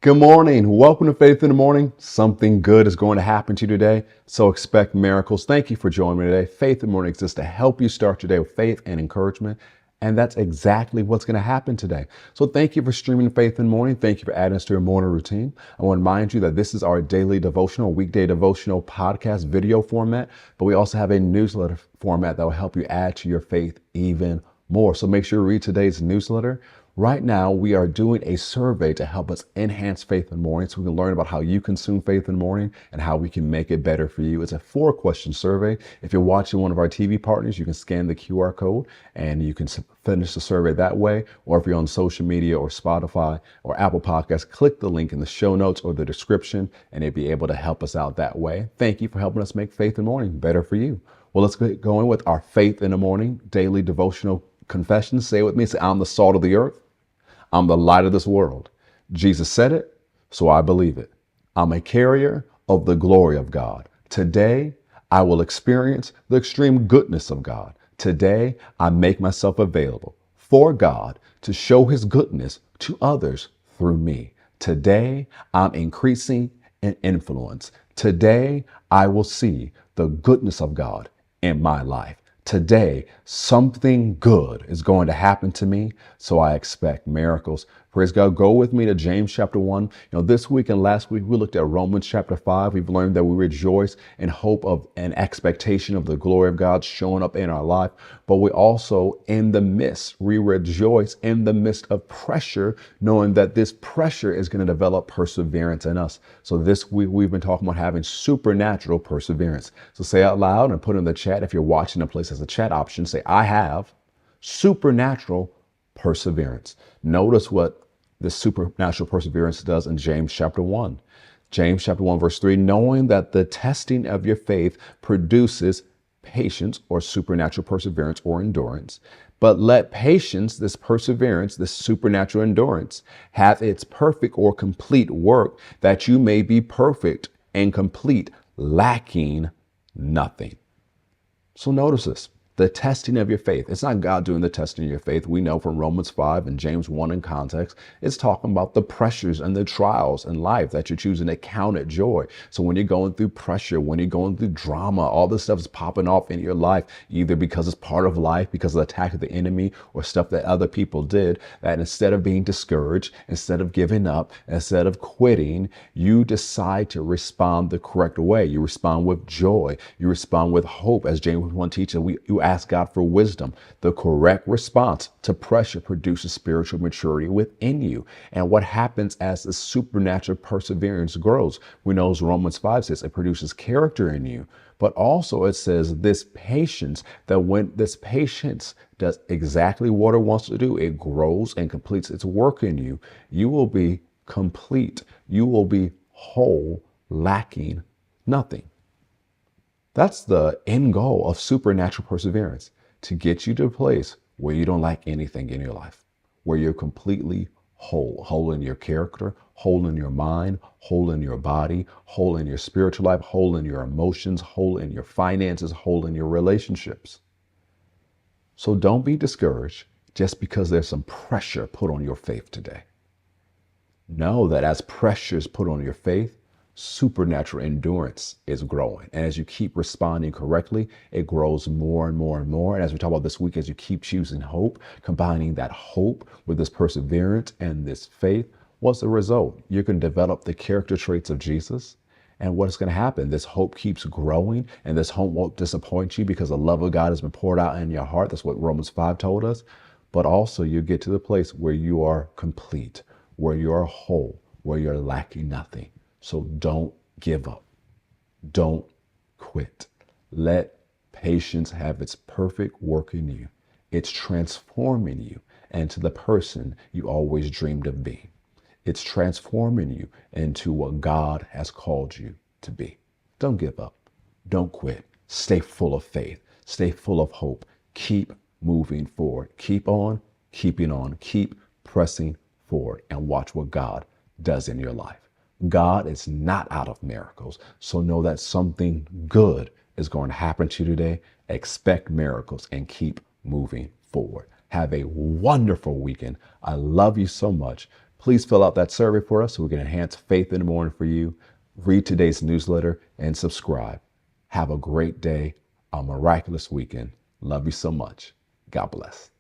Good morning. Welcome to Faith in the Morning. Something good is going to happen to you today, so expect miracles. Thank you for joining me today. Faith in the Morning exists to help you start your day with faith and encouragement, and that's exactly what's going to happen today. So thank you for streaming Faith in the Morning. Thank you for adding us to your morning routine. I want to remind you that this is our daily devotional, weekday devotional podcast video format, but we also have a newsletter format that will help you add to your faith even more. So make sure you read today's newsletter. Right now, we are doing a survey to help us enhance faith in the morning so we can learn about how you consume faith in the morning and how we can make it better for you. It's a 4-question survey. If you're watching one of our TV partners, you can scan the QR code and you can finish the survey that way. Or if you're on social media or Spotify or Apple Podcasts, click the link in the show notes or the description and it'll be able to help us out that way. Thank you for helping us make faith in the morning better for you. Well, let's get going with our Faith in the Morning daily devotional confession. Say it with me. Say, I'm the salt of the earth. I'm the light of this world. Jesus said it, so I believe it. I'm a carrier of the glory of God. Today, I will experience the extreme goodness of God. Today, I make myself available for God to show his goodness to others through me. Today, I'm increasing in influence. Today, I will see the goodness of God in my life. Today, something good is going to happen to me, so I expect miracles. Praise God. Go with me to James chapter 1. This week and last week, we looked at Romans chapter 5. We've learned that we rejoice in hope of an expectation of the glory of God showing up in our life. But we also, we rejoice in the midst of pressure, knowing that this pressure is going to develop perseverance in us. So this week, we've been talking about having supernatural perseverance. So say out loud and put in the chat. If you're watching a place as a chat option, say, I have supernatural perseverance. Notice what this supernatural perseverance does in James chapter 1. James chapter 1, verse 3, knowing that the testing of your faith produces patience or supernatural perseverance or endurance. But let patience, this perseverance, this supernatural endurance, have its perfect or complete work, that you may be perfect and complete, lacking nothing. So notice this. The testing of your faith. It's not God doing the testing of your faith. We know from Romans 5 and James 1 in context, it's talking about the pressures and the trials in life that you're choosing to count it joy. So when you're going through pressure, when you're going through drama, all this stuff is popping off in your life, either because it's part of life, because of the attack of the enemy or stuff that other people did, that instead of being discouraged, instead of giving up, instead of quitting, you decide to respond the correct way. You respond with joy. You respond with hope. As James 1 teaches, you ask God for wisdom. The correct response to pressure produces spiritual maturity within you. And what happens as the supernatural perseverance grows? We know, as Romans 5 says, it produces character in you. But also it says this patience, that when this patience does exactly what it wants to do, it grows and completes its work in you. You will be complete. You will be whole, lacking nothing. That's the end goal of supernatural perseverance, to get you to a place where you don't lack anything in your life, where you're completely whole in your character, whole in your mind, whole in your body, whole in your spiritual life, whole in your emotions, whole in your finances, whole in your relationships. So don't be discouraged just because there's some pressure put on your faith today. Know that as pressure is put on your faith, supernatural endurance is growing. And as you keep responding correctly, it grows more and more and more. And as we talk about this week, as you keep choosing hope, combining that hope with this perseverance and this faith, what's the result? You can develop the character traits of Jesus. And what's going to happen? This hope keeps growing, and this hope won't disappoint you because the love of God has been poured out in your heart. That's what Romans 5 told us. But also you get to the place where you are complete, where you are whole, where you're lacking nothing. So don't give up. Don't quit. Let patience have its perfect work in you. It's transforming you into the person you always dreamed of being. It's transforming you into what God has called you to be. Don't give up. Don't quit. Stay full of faith. Stay full of hope. Keep moving forward. Keep on keeping on. Keep pressing forward and watch what God does in your life. God is not out of miracles. So know that something good is going to happen to you today. Expect miracles and keep moving forward. Have a wonderful weekend. I love you so much. Please fill out that survey for us so we can enhance Faith in the Morning for you. Read today's newsletter and subscribe. Have a great day, a miraculous weekend. Love you so much. God bless.